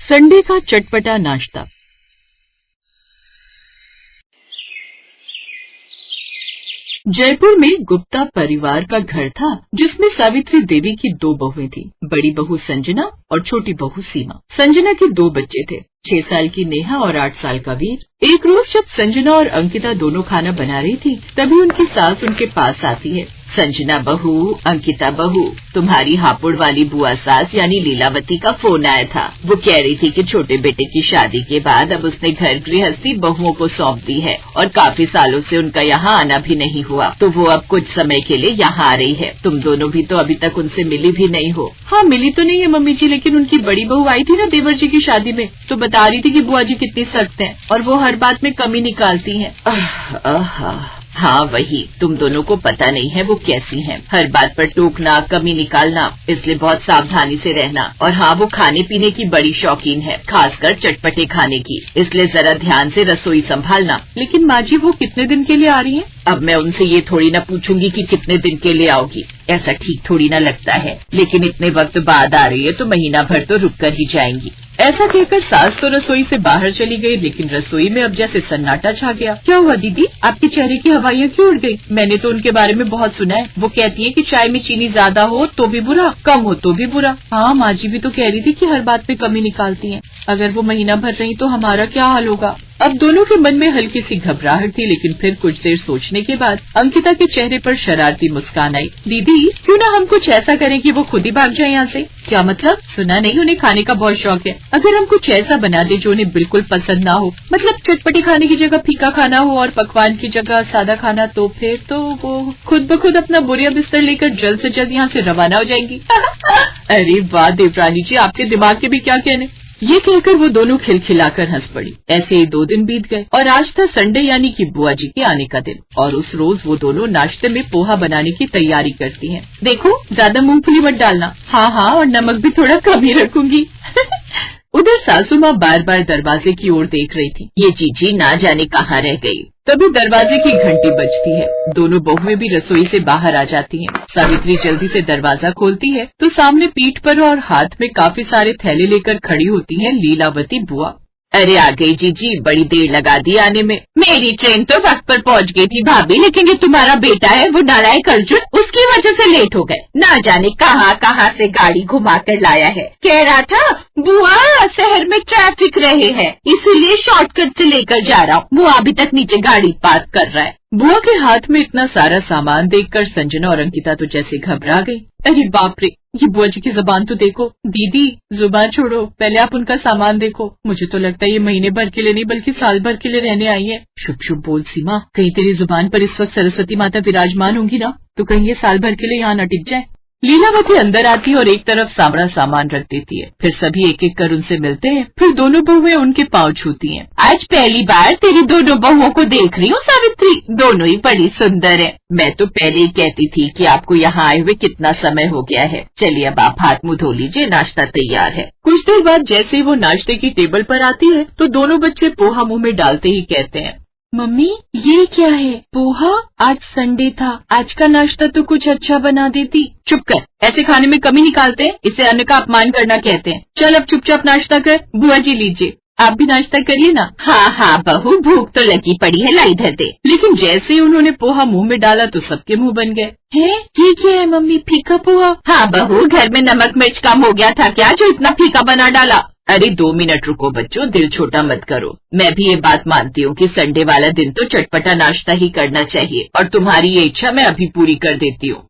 Sunday का चटपटा नाश्ता। जयपुर में गुप्ता परिवार का घर था, जिसमें सावित्री देवी की 2 बहुएं थी, बड़ी बहू संजना और छोटी बहू सीमा। संजना के 2 बच्चे थे, 6 साल की नेहा और 8 साल का वीर। एक रोज जब संजना और अंकिता दोनों खाना बना रही थी, तभी उनकी सास उनके पास आती है। संजना बहू, अंकिता बहू, तुम्हारी हापुड़ वाली बुआ सास यानी लीलावती का फोन आया था। वो कह रही थी कि छोटे बेटे की शादी के बाद अब उसने घर गृहस्थी बहुओं को सौंप दी है और काफी सालों से उनका यहाँ आना भी नहीं हुआ, तो वो अब कुछ समय के लिए यहाँ आ रही है। तुम दोनों भी तो अभी तक उनसे मिली भी नहीं हो। हाँ, मिली तो नहीं है मम्मी जी, लेकिन उनकी बड़ी बहू आई थी ना देवर जी की शादी में, तो बता रही थी कि बुआ जी कितनी सख्त हैं और वो हर बात में कमी निकालती हैं। हाँ वही, तुम दोनों को पता नहीं है वो कैसी हैं। हर बात पर टोकना, कमी निकालना, इसलिए बहुत सावधानी से रहना। और हाँ, वो खाने पीने की बड़ी शौकीन है, खासकर चटपटे खाने की, इसलिए जरा ध्यान से रसोई संभालना। लेकिन माँ जी, वो कितने दिन के लिए आ रही है? अब मैं उनसे ये थोड़ी ना पूछूंगी कि कितने दिन के लिए आओगी, ऐसा ठीक थोड़ी ना लगता है। लेकिन इतने वक्त बाद आ रही है तो महीना भर तो रुक कर ही जाएंगी। ऐसा कहकर सास तो रसोई से बाहर चली गई, लेकिन रसोई में अब जैसे सन्नाटा छा गया। क्या हुआ दीदी, आपके चेहरे की हवाइयाँ क्यों उड़ गई? मैंने तो उनके बारे में बहुत सुना है। वो कहती है कि चाय में चीनी ज्यादा हो तो भी बुरा, कम हो तो भी बुरा। हाँ, माँ जी भी तो कह रही थी कि हर बात में कमी निकालती हैं। अगर वो महीना भर रही तो हमारा क्या हाल होगा? अब दोनों के मन में हल्की सी घबराहट थी, लेकिन फिर कुछ देर सोचने के बाद अंकिता के चेहरे पर शरारती मुस्कान आई। दीदी, क्यों ना हम कुछ ऐसा करें कि वो खुद ही भाग जाए यहाँ से? क्या मतलब? सुना नहीं, उन्हें खाने का बहुत शौक है। अगर हम कुछ ऐसा बना दे जो उन्हें बिल्कुल पसंद ना हो, मतलब चटपटी खाने की जगह फीका खाना हो और पकवान की जगह सादा खाना, तो फिर तो वो खुद ब खुद अपना बोरिया बिस्तर लेकर जल्द से जल्द यहाँ से रवाना हो जाएंगी। अरे वाह देवरानी जी, आपके दिमाग के भी क्या कहने। ये कहकर वो दोनों खिलखिलाकर हंस पड़ी। ऐसे ही 2 दिन बीत गए और आज था संडे यानी कि बुआ जी के आने का दिन। और उस रोज वो दोनों नाश्ते में पोहा बनाने की तैयारी करती हैं। देखो, ज्यादा मूंगफली मत डालना। हाँ, और नमक भी थोड़ा कम ही रखूंगी। उधर सासू माँ बार बार दरवाजे की ओर देख रही थी। ये चीची ना जाने कहाँ रह गई। तभी दरवाजे की घंटी बजती है। दोनों बहुएं भी रसोई से बाहर आ जाती हैं। सावित्री जल्दी से दरवाजा खोलती है तो सामने पीठ पर और हाथ में काफी सारे थैले लेकर खड़ी होती है लीलावती बुआ। अरे आ गई जीजी, बड़ी देर लगा दी आने में। मेरी ट्रेन तो वक्त पर पहुंच गई थी भाभी, लेकिन ये तुम्हारा बेटा है वो नालायक अर्जुन, उसकी वजह से लेट हो गए। ना जाने कहाँ से गाड़ी घुमा कर लाया है। कह रहा था बुआ शहर में ट्रैफिक रहे हैं, इसीलिए शॉर्टकट से लेकर जा रहा हूँ। वो अभी तक नीचे गाड़ी पार्क कर रहा है। बुआ के हाथ में इतना सारा सामान देखकर संजना और अंकिता तो जैसे घबरा गई। अरे बाप रे, ये बुआ जी की जुबान तो देखो। दीदी जुबान छोड़ो, पहले आप उनका सामान देखो। मुझे तो लगता है ये महीने भर के लिए नहीं बल्कि साल भर के लिए रहने आई है। शुभ शुभ बोल सीमा, कहीं तेरी जुबान पर इस वक्त सरस्वती माता विराजमान होंगी ना, तो कहीं ये साल भर के लिए यहाँ न टिक जाए। लीलावती अंदर आती है और एक तरफ सामना सामान रख देती है। फिर सभी एक एक कर उनसे मिलते हैं। फिर दोनों बहुएं उनके पांव छूती हैं। आज पहली बार तेरी दोनों बहुओं को देख रही हूँ सावित्री, दोनों ही बड़ी सुंदर है। मैं तो पहले ही कहती थी कि आपको यहाँ आए हुए कितना समय हो गया है। चलिए अब आप हाथ मुंह धो लीजिए, नाश्ता तैयार है। कुछ देर बाद जैसे ही वो नाश्ते की टेबल पर आती है तो दोनों बच्चे पोहा मुंह में डालते ही कहते हैं, मम्मी ये क्या है? पोहा? आज संडे था, आज का नाश्ता तो कुछ अच्छा बना देती। चुप कर, ऐसे खाने में कमी निकालते हैं, इसे अन्न का अपमान करना कहते हैं। चल अब चुपचाप नाश्ता कर। बुआ जी लीजिए, आप भी नाश्ता करिए ना। हाँ बहू, भूख तो लगी पड़ी है, लाई धर दे। लेकिन जैसे ही उन्होंने पोहा मुंह में डाला तो सबके मुंह बन गए। है ये क्या है मम्मी, फीका पोहा? हाँ बहू, घर में नमक मिर्च कम हो गया था क्या जो इतना फीका बना डाला? अरे 2 मिनट रुको बच्चों, दिल छोटा मत करो। मैं भी ये बात मानती हूँ कि संडे वाला दिन तो चटपटा नाश्ता ही करना चाहिए, और तुम्हारी ये इच्छा मैं अभी पूरी कर देती हूँ।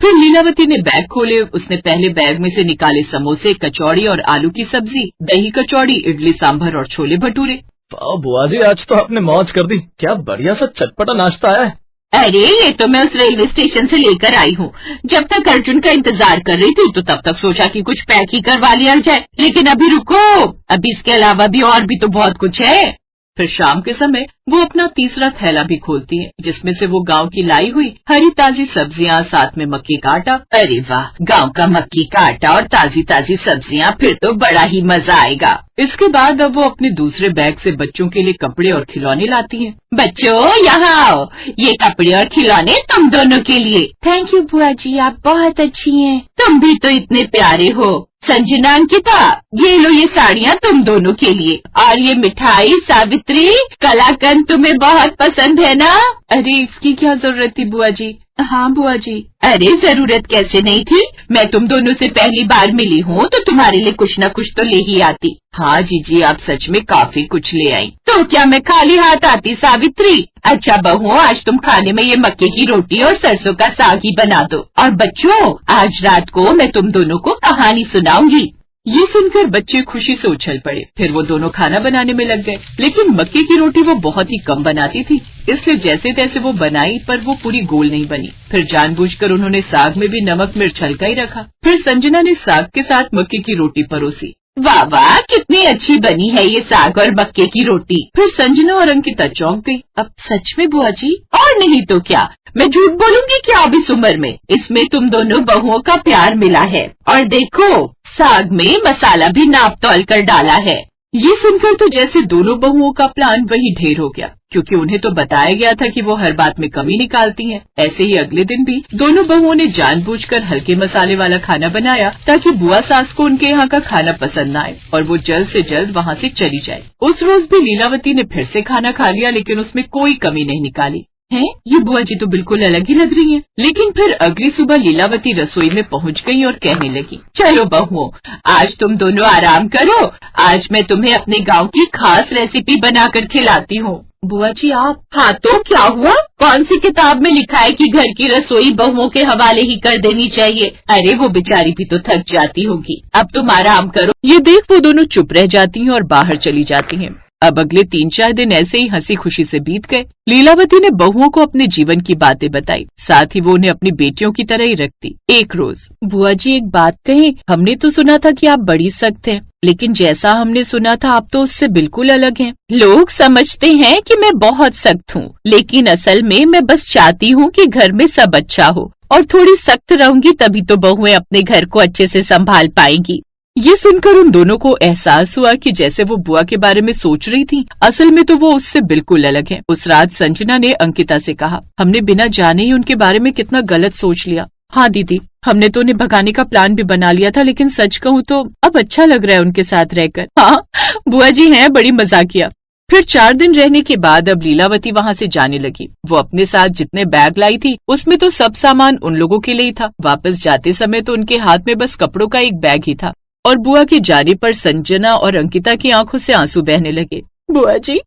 फिर लीलावती ने बैग खोले। उसने पहले बैग में से निकाले समोसे, कचौड़ी और आलू की सब्जी, दही कचौड़ी, इडली सांभर और छोले भटूरे। बुआ जी, आज तो आपने मौज कर दी, क्या बढ़िया सा चटपटा नाश्ता आया है। अरे ये तो मैं उस रेलवे स्टेशन से लेकर आई हूँ। जब तक अर्जुन का इंतजार कर रही थी तो तब तक सोचा कि कुछ पैक ही करवा लिया जाए, लेकिन अभी रुको, अभी इसके अलावा भी और भी तो बहुत कुछ है। फिर शाम के समय वो अपना तीसरा थैला भी खोलती है, जिसमें से वो गांव की लाई हुई हरी ताजी सब्जियां, साथ में मक्की का आटा। अरे वाह, गांव का मक्की का आटा और ताजी ताजी सब्जियां, फिर तो बड़ा ही मजा आएगा। इसके बाद अब वो अपने दूसरे बैग से बच्चों के लिए कपड़े और खिलौने लाती हैं। बच्चों यहाँ आओ, ये कपड़े और खिलौने तुम दोनों के लिए। थैंक यू बुआ जी, आप बहुत अच्छी हैं। तुम भी तो इतने प्यारे हो। संजना, अंकिता, ये लो ये साड़ियाँ तुम दोनों के लिए, और ये मिठाई सावित्री, कलाकंद तुम्हें बहुत पसंद है ना? अरे इसकी क्या जरूरत थी बुआ जी? हाँ बुआ जी। अरे जरूरत कैसे नहीं थी, मैं तुम दोनों से पहली बार मिली हूँ तो तुम्हारे लिए कुछ न कुछ तो ले ही आती। हाँ जीजी, आप सच में काफी कुछ ले आई। तो क्या मैं खाली हाथ आती सावित्री? अच्छा बहू, आज तुम खाने में ये मक्के की रोटी और सरसों का साग ही बना दो। और बच्चों, आज रात को मैं तुम दोनों को कहानी सुनाऊंगी। ये सुनकर बच्चे खुशी से उछल पड़े। फिर वो दोनों खाना बनाने में लग गए, लेकिन मक्के की रोटी वो बहुत ही कम बनाती थी, इसलिए जैसे तैसे वो बनाई, पर वो पूरी गोल नहीं बनी। फिर जानबूझकर उन्होंने साग में भी नमक मिर्च हल्का ही रखा। फिर संजना ने साग के साथ मक्के की रोटी परोसी। वाह वाह, कितनी अच्छी बनी है ये साग और मक्के की रोटी। फिर संजना और अंकिता चौंक गई। अब सच में बुआ जी? और नहीं तो क्या, मैं झूठ बोलूंगी क्या अब इस उम्र में? इसमें तुम दोनों बहुओं का प्यार मिला है। और देखो, साग में मसाला भी नाप तौल कर डाला है। ये सुनकर तो जैसे दोनों बहुओं का प्लान वही ढेर हो गया, क्योंकि उन्हें तो बताया गया था कि वो हर बात में कमी निकालती हैं। ऐसे ही अगले दिन भी दोनों बहुओं ने जानबूझकर हल्के मसाले वाला खाना बनाया, ताकि बुआ सास को उनके यहाँ का खाना पसंद न आए और वो जल्द से जल्द वहाँ से चली जाए। उस रोज भी लीलावती ने फिर से खाना खा लिया, लेकिन उसमें कोई कमी नहीं निकाली। हैं? ये बुआ जी तो बिल्कुल अलग ही लग रही हैं। लेकिन फिर अगली सुबह लीलावती रसोई में पहुंच गई और कहने लगी, चलो बहुओं, आज तुम दोनों आराम करो, आज मैं तुम्हें अपने गांव की खास रेसिपी बनाकर खिलाती हूँ। बुआ जी आप? हाँ तो क्या हुआ? कौन सी किताब में लिखा है कि घर की रसोई बहुओं के हवाले ही कर देनी चाहिए? अरे वो बेचारी भी तो थक जाती होगी, अब तुम आराम करो। ये देख वो दोनों चुप रह जाती हैं और बाहर चली जाती हैं। अब अगले 3-4 दिन ऐसे ही हंसी खुशी से बीत गए। लीलावती ने बहुओं को अपने जीवन की बातें बताई, साथ ही वो उन्हें अपनी बेटियों की तरह ही रखती। एक रोज, बुआ जी एक बात कहें, हमने तो सुना था कि आप बड़ी सख्त हैं, लेकिन जैसा हमने सुना था आप तो उससे बिल्कुल अलग हैं। लोग समझते हैं कि मैं बहुत सख्त हूँ, लेकिन असल में मैं बस चाहती हूँ कि घर में सब अच्छा हो, और थोड़ी सख्त रहूंगी तभी तो बहुएं अपने घर को अच्छे से संभाल पाएंगी। ये सुनकर उन दोनों को एहसास हुआ कि जैसे वो बुआ के बारे में सोच रही थी, असल में तो वो उससे बिल्कुल अलग है। उस रात संजना ने अंकिता से कहा, हमने बिना जाने ही उनके बारे में कितना गलत सोच लिया। हाँ दीदी, हमने तो उन्हें भगाने का प्लान भी बना लिया था, लेकिन सच कहूँ तो अब अच्छा लग रहा है उनके साथ रहकर। हाँ बुआ जी हैं बड़ी मजाकिया। फिर 4 दिन रहने के बाद अब लीलावती वहाँ से जाने लगी। वो अपने साथ जितने बैग लाई थी उसमें तो सब सामान उन लोगों के लिए ही था। वापस जाते समय तो उनके हाथ में बस कपड़ों का एक बैग ही था। और बुआ के जाने पर संजना और अंकिता की आंखों से आंसू बहने लगे। बुआ जी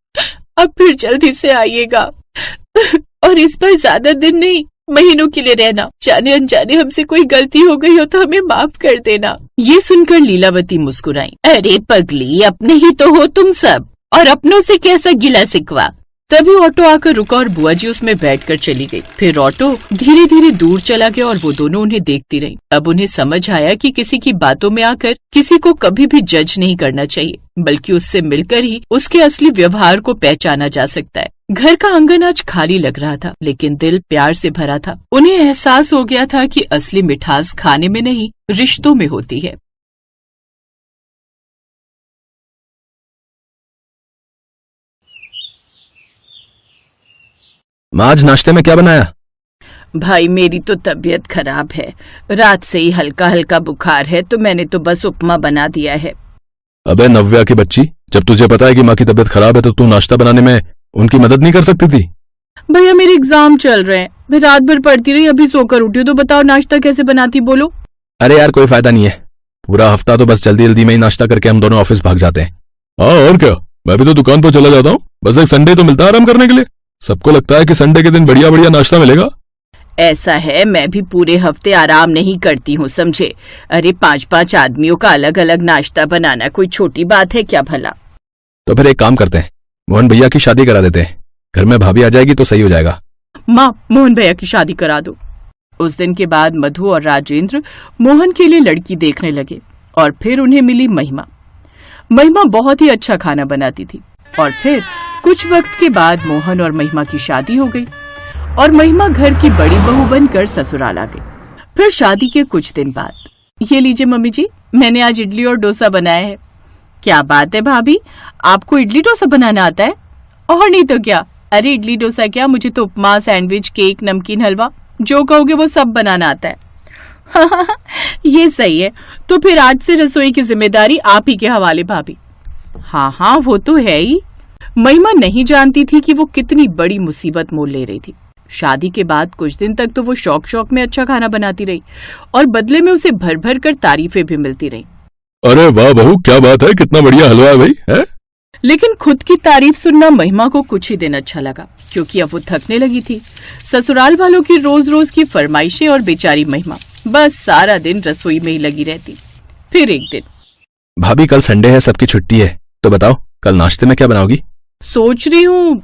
अब फिर जल्दी से आइएगा और इस पर ज्यादा दिन नहीं, महीनों के लिए रहना। जाने अनजाने हमसे कोई गलती हो गई हो तो हमें माफ कर देना। ये सुनकर लीलावती मुस्कुराई। अरे पगली, अपने ही तो हो तुम सब, और अपनों से कैसा गिला सिकवा। तभी ऑटो आकर रुका और बुआ जी उसमें बैठकर चली गई। फिर ऑटो धीरे धीरे दूर चला गया और वो दोनों उन्हें देखती रही। अब उन्हें समझ आया कि किसी की बातों में आकर किसी को कभी भी जज नहीं करना चाहिए, बल्कि उससे मिलकर ही उसके असली व्यवहार को पहचाना जा सकता है। घर का आंगन आज खाली लग रहा था, लेकिन दिल प्यार से भरा था। उन्हें एहसास हो गया था कि असली मिठास खाने में नहीं, रिश्तों में होती है। माँ, आज नाश्ते में क्या बनाया? भाई मेरी तो तबीयत खराब है, रात से ही हल्का हल्का बुखार है, तो मैंने तो बस उपमा बना दिया है। अबे नव्या की बच्ची, जब तुझे पता है कि माँ की तबीयत खराब है तो तू नाश्ता बनाने में उनकी मदद नहीं कर सकती थी? भैया मेरे एग्जाम चल रहे हैं, मैं रात भर पढ़ती रही, अभी सोकर उठी हूँ, तो बताओ नाश्ता कैसे बनाती बोलो। अरे यार कोई फायदा नहीं है, पूरा हफ्ता तो बस जल्दी जल्दी में ही नाश्ता करके हम दोनों ऑफिस भाग जाते हैं। हाँ और क्या, मैं भी तो दुकान पर चला जाता हूँ, बस एक संडे तो मिलता है आराम करने के लिए। सबको लगता है कि संडे के दिन बढ़िया बढ़िया नाश्ता मिलेगा। ऐसा है, मैं भी पूरे हफ्ते आराम नहीं करती हूँ, समझे। अरे 5-5 आदमियों का अलग अलग नाश्ता बनाना कोई छोटी बात है क्या भला। तो फिर एक काम करते हैं, मोहन भैया की शादी करा देते हैं, घर में भाभी आ जाएगी तो सही हो जाएगा। माँ, मोहन भैया की शादी करा दो। उस दिन के बाद मधु और राजेंद्र मोहन के लिए लड़की देखने लगे, और फिर उन्हें मिली महिमा। महिमा बहुत ही अच्छा खाना बनाती थी, और फिर कुछ वक्त के बाद मोहन और महिमा की शादी हो गई, और महिमा घर की बड़ी बहू बनकर ससुराल आ गई। फिर शादी के कुछ दिन बाद, ये लीजिए मम्मी जी, मैंने आज इडली और डोसा बनाया है। क्या बात है भाभी, आपको इडली डोसा बनाना आता है? और नहीं तो क्या, अरे इडली डोसा क्या, मुझे तो उपमा, सैंडविच, केक, नमकीन, हलवा जो कहोगे वो सब बनाना आता है। ये सही है। तो फिर आज से रसोई की जिम्मेदारी आप ही के हवाले भाभी। हाँ, वो तो है ही। महिमा नहीं जानती थी कि वो कितनी बड़ी मुसीबत मोल ले रही थी। शादी के बाद कुछ दिन तक तो वो शौक शौक में अच्छा खाना बनाती रही और बदले में उसे भर भर कर तारीफें भी मिलती रही। अरे वाह बहू, क्या बात है, कितना बढ़िया हलवा है भाई है? लेकिन खुद की तारीफ सुनना महिमा को कुछ ही दिन अच्छा लगा, क्योंकि अब वो थकने लगी थी। ससुराल वालों की रोज रोज की फरमाइशें और बेचारी महिमा बस सारा दिन रसोई में ही लगी रहती। फिर एक दिन, भाभी कल संडे है, सबकी छुट्टी है, तो बताओ कल नाश्ते में क्या बनाओगी? सोच रही हूँ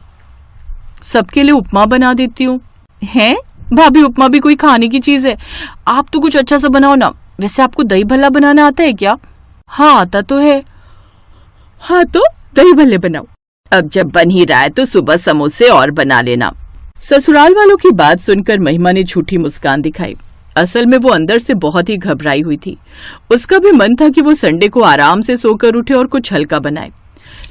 सबके लिए उपमा बना देती हूँ। हैं भाभी, उपमा भी कोई खाने की चीज है? आप तो कुछ अच्छा सा बनाओ ना। वैसे आपको दही भल्ला बनाना आता है क्या? हाँ आता तो है। हाँ तो दही भल्ले बनाओ। अब जब बन ही रहा है तो सुबह समोसे और बना लेना। ससुराल वालों की बात सुनकर महिमा ने झूठी मुस्कान दिखाई। असल में वो अंदर से बहुत ही घबराई हुई थी। उसका भी मन था कि वो संडे को आराम से सोकर उठे और कुछ हल्का बनाए,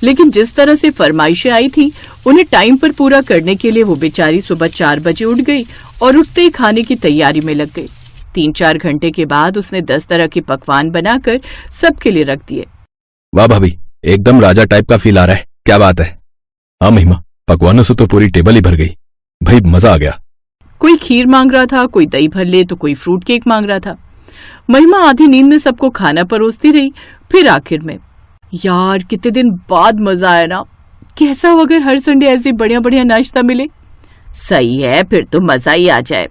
लेकिन जिस तरह से फरमाइशें आई थी उन्हें टाइम पर पूरा करने के लिए वो बेचारी सुबह 4 बजे उठ गई और उठते ही खाने की तैयारी में लग गई। 3-4 घंटे के बाद उसने 10 तरह के पकवान बनाकर सबके लिए रख दिए। वाह भाभी, एकदम राजा टाइप का फील आ रहा है, क्या बात है। हाँ महिमा, पकवानों से तो पूरी टेबल ही भर गई भाई, मजा आ गया। कोई खीर मांग रहा था, कोई दही भल्ले, तो कोई फ्रूट केक मांग रहा था। महिमा आधी नींद में सबको खाना परोसती रही। फिर आखिर में, यार कितने दिन बाद मजा आया ना। कैसा हो अगर हर संडे ऐसे बढ़िया बढ़िया नाश्ता मिले? सही है, फिर तो मजा ही आ जाए।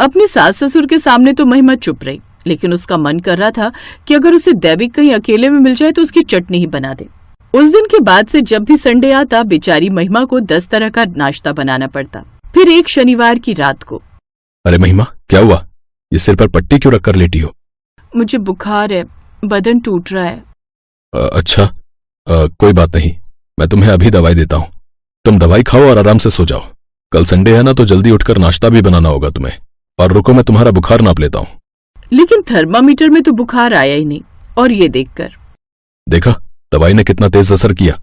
अपने सास ससुर के सामने तो महिमा चुप रही, लेकिन उसका मन कर रहा था कि अगर उसे दैविक कहीं अकेले में मिल जाए तो उसकी चटनी ही बना दे। उस दिन के बाद से जब भी संडे आता बेचारी महिमा को 10 तरह का नाश्ता बनाना पड़ता। फिर एक शनिवार की रात को, अरे महिमा क्या हुआ, ये सिर पर पट्टी क्यों रखकर लेटी हो? मुझे बुखार है, बदन टूट रहा है। अच्छा, कोई बात नहीं, मैं तुम्हें अभी दवाई देता हूँ। तुम दवाई खाओ और आराम से सो जाओ। कल संडे है ना, तो जल्दी उठकर नाश्ता भी बनाना होगा तुम्हें। और रुको, मैं तुम्हारा बुखार नाप लेता हूँ। लेकिन थर्मामीटर में तो बुखार आया ही नहीं। और ये देखकर, देखा दवाई ने कितना तेज असर किया।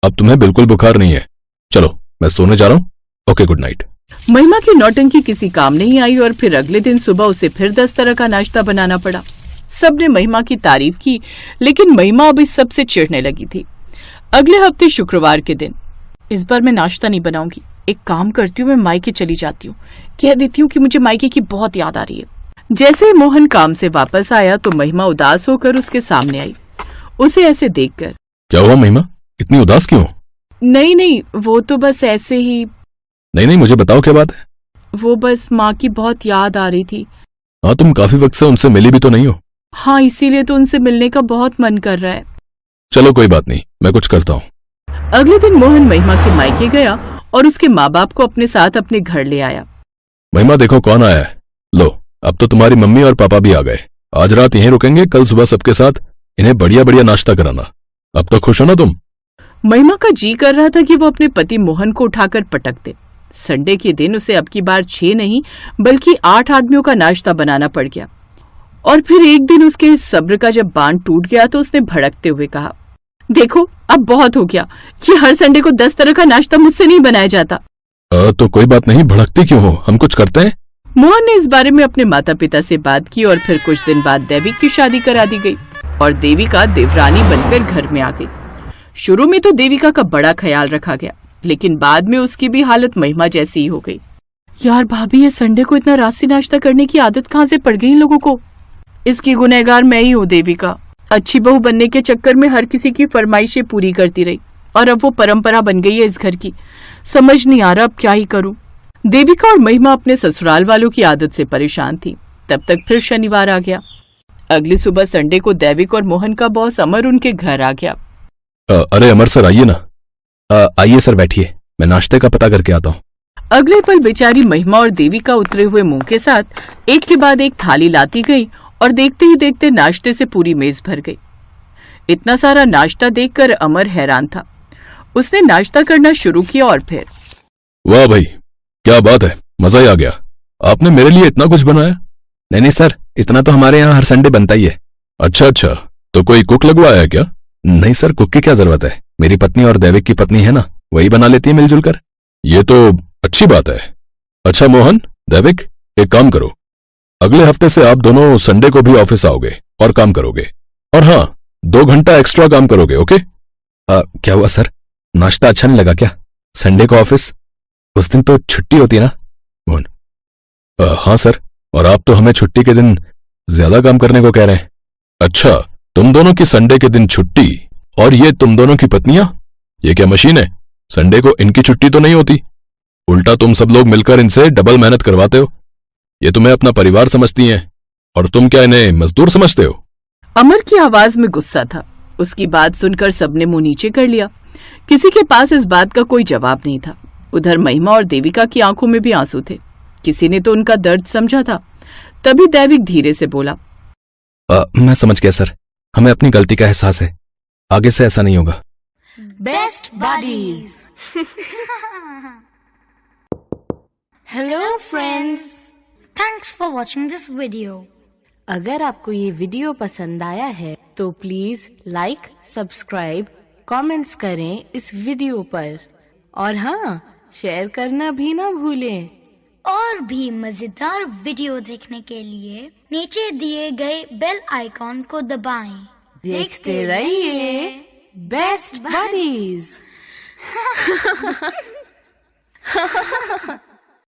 अब तुम्हें बिल्कुल बुखार नहीं है। चलो मैं सोने जा रहा हूँ। Okay, good night. महिमा की नौटंकी किसी काम नहीं आई और फिर अगले दिन सुबह उसे फिर 10 तरह का नाश्ता बनाना पड़ा। सबने महिमा की तारीफ की, लेकिन महिमा अब इस सब से चिढ़ने लगी थी। अगले हफ्ते शुक्रवार के दिन, इस बार मैं नाश्ता नहीं बनाऊंगी। एक काम करती हूँ, मैं मायके चली जाती हूँ, कह देती हूँ कि मुझे मायके की बहुत याद आ रही है। जैसे ही मोहन काम से वापस आया तो महिमा उदास होकर उसके सामने आई। उसे ऐसे देखकर, क्या हुआ महिमा, इतनी उदास क्यों? नहीं, वो तो बस ऐसे ही। नहीं, मुझे बताओ क्या बात है। वो बस माँ की बहुत याद आ रही थी। हाँ, तुम काफी वक्त से उनसे मिली भी तो नहीं हो। हाँ, इसीलिए तो उनसे मिलने का बहुत मन कर रहा है। चलो कोई बात नहीं, मैं कुछ करता हूँ। अगले दिन मोहन महिमा के मायके गया और उसके माँ बाप को अपने साथ अपने घर ले आया। महिमा देखो कौन आया है। लो, अब तो तुम्हारी मम्मी और पापा भी आ गए। आज रात यहीं रुकेंगे, कल सुबह सबके साथ इन्हें बढ़िया बढ़िया नाश्ता कराना। अब तो खुश हो ना तुम? महिमा का जी कर रहा था कि वो अपने पति मोहन को उठाकर पटक दे। संडे के दिन उसे अब की बार 6 नहीं बल्कि 8 आदमियों का नाश्ता बनाना पड़ गया। और फिर एक दिन उसके इस सब्र का जब बांध टूट गया तो उसने भड़कते हुए कहा, देखो अब बहुत हो गया, ये हर संडे को 10 तरह का नाश्ता मुझसे नहीं बनाया जाता। तो कोई बात नहीं, भड़कती क्यों हो, हम कुछ करते हैं। मोहन ने इस बारे में अपने माता पिता से बात की और फिर कुछ दिन बाद दैविक की शादी करा दी गई और देविका देवरानी बनकर घर में आ गई। शुरू में तो देविका का बड़ा ख्याल रखा गया, लेकिन बाद में उसकी भी हालत महिमा जैसी ही हो गई। यार भाभी, ये संडे को इतना रात से नाश्ता करने की आदत कहाँ से पड़ गई इन लोगों को? इसकी गुनहगार मैं ही हूँ देविका। अच्छी बहू बनने के चक्कर में हर किसी की फरमाइशें पूरी करती रही और अब वो परंपरा बन गई है इस घर की। समझ नहीं आ रहा अब क्या ही करूं। देविका और महिमा अपने ससुराल वालों की आदत से परेशान थी। तब तक फिर शनिवार आ गया। अगली सुबह संडे को दैविक और मोहन का बॉस अमर उनके घर आ गया। अरे अमर सर आइए ना। आइए सर बैठिए, मैं नाश्ते का पता करके आता हूँ। अगले पल बेचारी महिमा और देविका उतरे हुए मुंह के साथ एक के बाद एक थाली लाती गई और देखते ही देखते नाश्ते से पूरी मेज भर गई। इतना सारा नाश्ता देखकर अमर हैरान था। उसने नाश्ता करना शुरू किया और फिर, वाह भाई क्या बात है, मजा ही आ गया। आपने मेरे लिए इतना कुछ बनाया? नहीं सर, इतना तो हमारे यहाँ हर संडे बनता ही है। अच्छा, तो कोई कुक लगवाया है क्या? नहीं सर, कुक की क्या जरूरत है, मेरी पत्नी और दैविक की पत्नी है ना, वही बना लेती है मिलजुल कर। ये तो अच्छी बात है। अच्छा मोहन, दैविक, एक काम करो, अगले हफ्ते से आप दोनों संडे को भी ऑफिस आओगे और काम करोगे। और हाँ, 2 घंटा एक्स्ट्रा काम करोगे, ओके? क्या हुआ सर, नाश्ता अच्छा नहीं लगा क्या? संडे को ऑफिस, उस दिन तो छुट्टी होती है ना? मोहन, हाँ सर, और आप तो हमें छुट्टी के दिन ज्यादा काम करने को कह रहे हैं। अच्छा, तुम दोनों की संडे के दिन छुट्टी, और ये तुम दोनों की पत्नियां? ये क्या मशीन है? संडे को इनकी छुट्टी तो नहीं होती। उल्टा तुम सब लोग मिलकर इनसे डबल मेहनत करवाते हो। ये तुम्हें अपना परिवार समझती हैं, और तुम क्या इन्हें मजदूर समझते हो? अमर की आवाज में गुस्सा था। उसकी बात सुनकर सबने मुंह नीचे कर लिया। किसी के पास इस बात का कोई जवाब नहीं था। उधर महिमा और देविका की आंखों में भी आंसू थे। किसी ने तो उनका दर्द समझा था। तभी दैविक धीरे से बोला, मैं समझ गया सर, हमें अपनी गलती का एहसास है, आगे से ऐसा नहीं होगा। Best buddies. Hello friends, thanks for watching this video. अगर आपको ये वीडियो पसंद आया है तो प्लीज लाइक, सब्सक्राइब, कमेंट्स करें इस वीडियो पर, और हाँ, शेयर करना भी ना भूलें। और भी मजेदार वीडियो देखने के लिए नीचे दिए गए बेल आइकॉन को दबाएं। देखते रहिए बेस्ट बडीज।